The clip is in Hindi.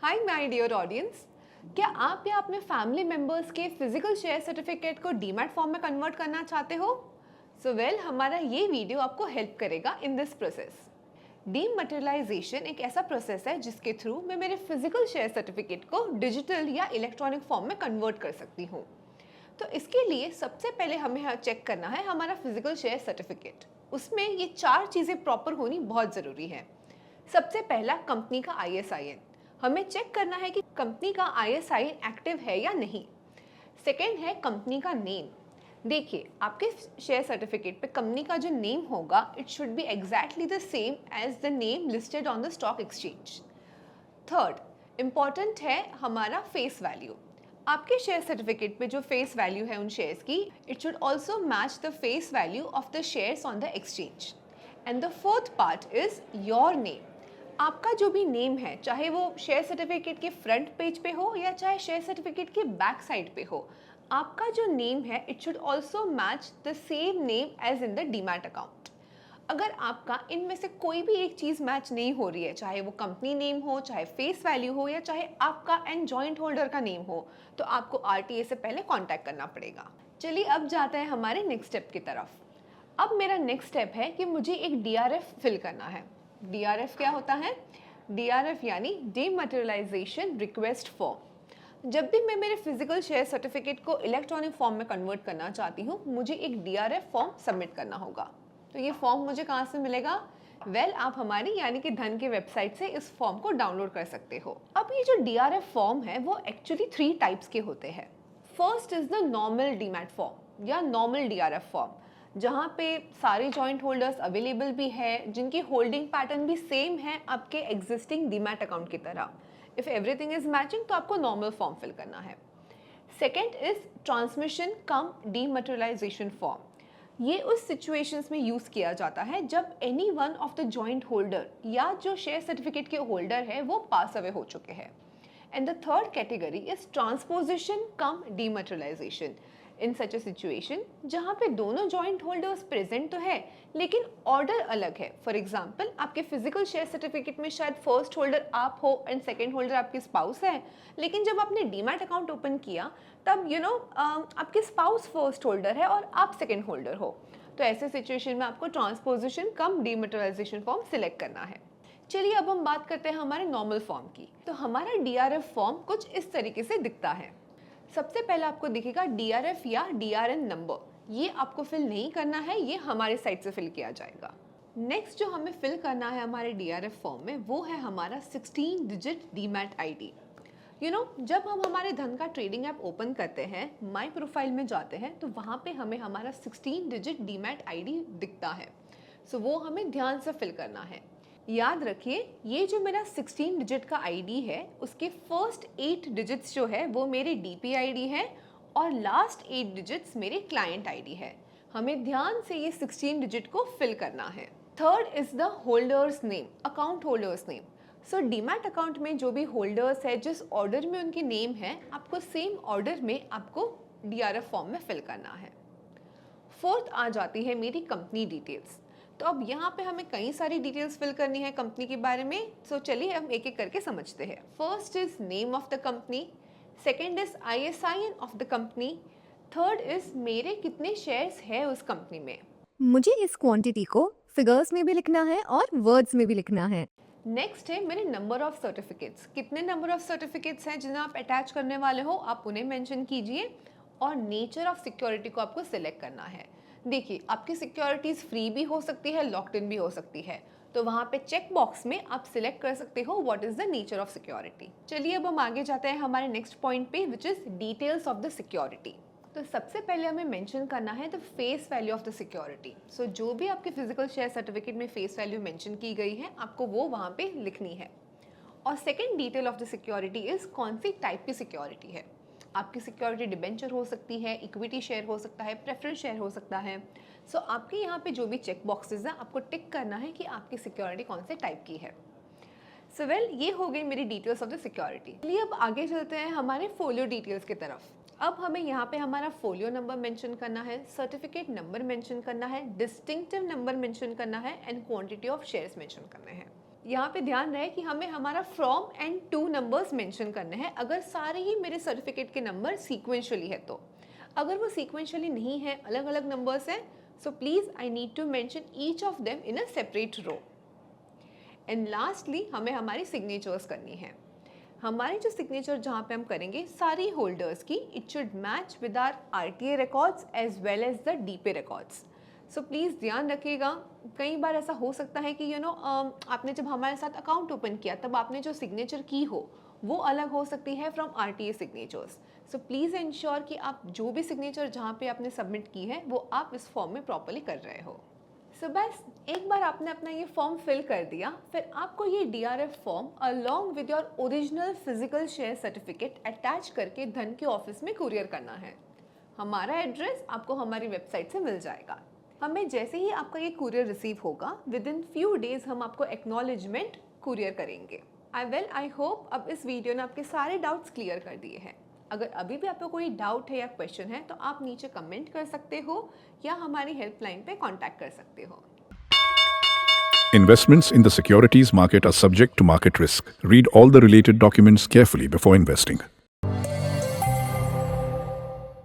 हाय माय डियर ऑडियंस, क्या आप या अपने फैमिली मेंबर्स के फिजिकल शेयर सर्टिफिकेट को डीमैट फॉर्म में कन्वर्ट करना चाहते हो? हमारा ये वीडियो आपको हेल्प करेगा इन दिस प्रोसेस। डीमटेरियलाइजेशन एक ऐसा प्रोसेस है जिसके थ्रू मैं मेरे फिजिकल शेयर सर्टिफिकेट को डिजिटल या इलेक्ट्रॉनिक फॉर्म में कन्वर्ट कर सकती हूँ। तो इसके लिए सबसे पहले हमें चेक करना है हमारा फिजिकल शेयर सर्टिफिकेट। उसमें ये 4 चीज़ें प्रॉपर होनी बहुत ज़रूरी है। सबसे पहला कंपनी का ISIN, हमें चेक करना है कि कंपनी का ISIN एक्टिव है या नहीं। सेकेंड है कंपनी का नेम। देखिए, आपके शेयर सर्टिफिकेट पे कंपनी का जो नेम होगा it should be exactly the same as the name listed on the stock exchange. Third, important है हमारा फेस वैल्यू। आपके शेयर सर्टिफिकेट पे जो फेस वैल्यू है उन शेयर्स की, it should also match the face value of the shares on the exchange. And the fourth part is your name. आपका जो भी नेम है, चाहे वो शेयर सर्टिफिकेट के फ्रंट पेज पे हो या चाहे शेयर सर्टिफिकेट के बैक साइड पे हो, आपका जो नेम है it should also match the same name as in the demat account. अगर आपका इनमें से कोई भी एक चीज़ मैच नहीं हो रही है, चाहे वो कंपनी नेम हो, चाहे फेस वैल्यू हो या चाहे आपका एंड जॉइंट होल्डर का नेम हो, तो आपको RTA से पहले कांटेक्ट करना पड़ेगा। चलिए अब जाते हैं हमारे नेक्स्ट स्टेप की तरफ। अब मेरा नेक्स्ट स्टेप है कि मुझे एक DRF फिल करना है। DRF क्या होता है? DRF यानी डीमटेरियलाइजेशन रिक्वेस्ट फॉर्म। जब भी मैं मेरे फिजिकल शेयर सर्टिफिकेट को इलेक्ट्रॉनिक फॉर्म में कन्वर्ट करना चाहती हूँ, मुझे एक DRF फॉर्म सबमिट करना होगा। तो ये फॉर्म मुझे कहाँ से मिलेगा? आप हमारी यानी कि धन की वेबसाइट से इस फॉर्म को डाउनलोड कर सकते हो। अब ये जो DRF फॉर्म है वो एक्चुअली 3 टाइप्स के होते हैं। First is the normal demat form या नॉर्मल DRF फॉर्म, जहाँ पे सारे जॉइंट होल्डर्स अवेलेबल भी है, जिनकी होल्डिंग पैटर्न भी सेम है आपके एग्जिस्टिंग डीमैट अकाउंट की तरह। इफ एवरीथिंग इज मैचिंग तो आपको नॉर्मल फॉर्म फिल करना है। Second is transmission come dematerialisation form. ये उस सिचुएशंस में यूज किया जाता है जब any one of the joint holder या जो शेयर सर्टिफिकेट के होल्डर है वो पास अवे हो चुके हैं। And the third category is transposition come dematerialisation. In such A situation जहाँ पे दोनों जॉइंट होल्डर्स प्रेजेंट तो है लेकिन ऑर्डर अलग है। फॉर एग्जाम्पल, आपके फिजिकल शेयर सर्टिफिकेट में शायद फर्स्ट होल्डर आप हो एंड सेकेंड होल्डर आपके स्पाउस है, लेकिन जब आपने डीमैट अकाउंट ओपन किया तब आपके स्पाउस फर्स्ट होल्डर है और आप सेकेंड होल्डर हो। तो ऐसे सिचुएशन में आपको ट्रांसपोजिशन कम डीमटेरियलाइजेशन फॉर्म सिलेक्ट करना है। चलिए अब हम बात करते हैं हमारे नॉर्मल फॉर्म की। तो हमारा DRF फॉर्म कुछ इस तरीके से दिखता है। सबसे पहले आपको दिखेगा DRF या DRN नंबर। ये आपको फिल नहीं करना है, ये हमारे साइड से फिल किया जाएगा। नेक्स्ट जो हमें फिल करना है हमारे DRF फॉर्म में वो है हमारा 16 डिजिट डीमैट ID। जब हम हमारे धन का ट्रेडिंग ऐप ओपन करते हैं, माई प्रोफाइल में जाते हैं, तो वहाँ पे हमें हमारा 16 डिजिट डीमैट ID दिखता है। वो हमें ध्यान से फिल करना है। याद रखिए, ये जो मेरा 16 डिजिट का ID है उसके फर्स्ट 8 डिजिट्स जो है वो मेरे DP ID है और लास्ट 8 डिजिट्स मेरे क्लाइंट ID है। हमें ध्यान से ये 16 डिजिट को फिल करना है। Third is the holders name, account holders name. Demat account में जो भी होल्डर्स है, जिस ऑर्डर में उनकी नेम है, आपको सेम ऑर्डर में आपको DRF फॉर्म में फिल करना है। फोर्थ आ जाती है मेरी कंपनी डिटेल्स। तो अब यहाँ पे हमें कई सारी डिटेल्स फिल करनी है कंपनी के बारे में। चलिए हम एक एक करके समझते हैं। First is name of the company, second is ISIN of the company, third is मेरे कितने शेयर्स है उस कंपनी में। मुझे इस क्वांटिटी को फिगर्स में भी लिखना है और वर्ड्स में भी लिखना है। नेक्स्ट है मेरे नंबर ऑफ सर्टिफिकेट्स। कितने नंबर ऑफ सर्टिफिकेट्स हैं जिन्हें आप अटैच करने वाले हो, आप उन्हें मेंशन कीजिए। और नेचर ऑफ सिक्योरिटी को आपको सिलेक्ट करना है। देखिए, आपकी सिक्योरिटीज फ्री भी हो सकती है, लॉक्ड इन भी हो सकती है। तो वहाँ पे चेक बॉक्स में आप सिलेक्ट कर सकते हो what is the nature of security. चलिए अब हम आगे जाते हैं हमारे नेक्स्ट पॉइंट पे, which is details of the security. तो सबसे पहले हमें मेंशन करना है the face value of the security. जो भी आपके फिजिकल शेयर सर्टिफिकेट में फेस वैल्यू मेंशन की गई है, आपको वो वहाँ पे लिखनी है। और second detail of the security is कौन सी टाइप की सिक्योरिटी है। आपकी सिक्योरिटी डिबेंचर हो सकती है, इक्विटी शेयर हो सकता है, प्रेफरेंस शेयर हो सकता है। आपके यहाँ पे जो भी चेक बॉक्सेस हैं, आपको टिक करना है कि आपकी सिक्योरिटी कौन से टाइप की है। ये हो गई मेरी डिटेल्स ऑफ द सिक्योरिटी। चलिए अब आगे चलते हैं हमारे फोलियो डिटेल्स की तरफ। अब हमें यहाँ पे हमारा फोलियो नंबर मेंशन करना है, सर्टिफिकेट नंबर मेंशन करना है, डिस्टिंक्टिव नंबर मेंशन करना है and quantity of shares mention करने हैं। यहाँ पे ध्यान रहे कि हमें हमारा from and two numbers mention करने हैं अगर सारे ही मेरे सर्टिफिकेट के नंबर सीक्वेंशियली है तो। अगर वो सीक्वेंशियली नहीं है, अलग अलग नंबर्स हैं, so please I need to mention each of them in a separate row. And lastly हमें हमारी सिग्नेचर्स करनी है। हमारी जो सिग्नेचर जहाँ पे हम करेंगे सारी होल्डर्स की, it should match with our RTA records as well as the DP records. So please ध्यान रखिएगा, कई बार ऐसा हो सकता है कि आपने जब हमारे साथ अकाउंट ओपन किया तब आपने जो सिग्नेचर की हो वो अलग हो सकती है from RTA signatures. So please ensure कि आप जो भी सिग्नेचर जहाँ पे आपने सबमिट की है वो आप इस फॉर्म में प्रॉपरली कर रहे हो। सो बस एक बार आपने अपना ये फॉर्म फिल कर दिया, फिर आपको ये DRF form along with your original physical share certificate attach करके धन के ऑफिस में कुरियर करना है। हमारा एड्रेस आपको हमारी वेबसाइट से मिल जाएगा। हमें जैसे ही आपका ये कुरियर रिसीव होगा, विद इन फ्यू डेज हम आपको एक्नॉलेजमेंट कुरियर करेंगे। आई होप अब इस वीडियो ने आपके सारे डाउट्स क्लियर कर दिए हैं। अगर अभी भी आपको कोई डाउट है या क्वेश्चन है तो आप नीचे कमेंट कर सकते हो या हमारी हेल्पलाइन पे कांटेक्ट कर सकते हो। Investments in the securities market are subject to market risk. Read all the related documents carefully before investing.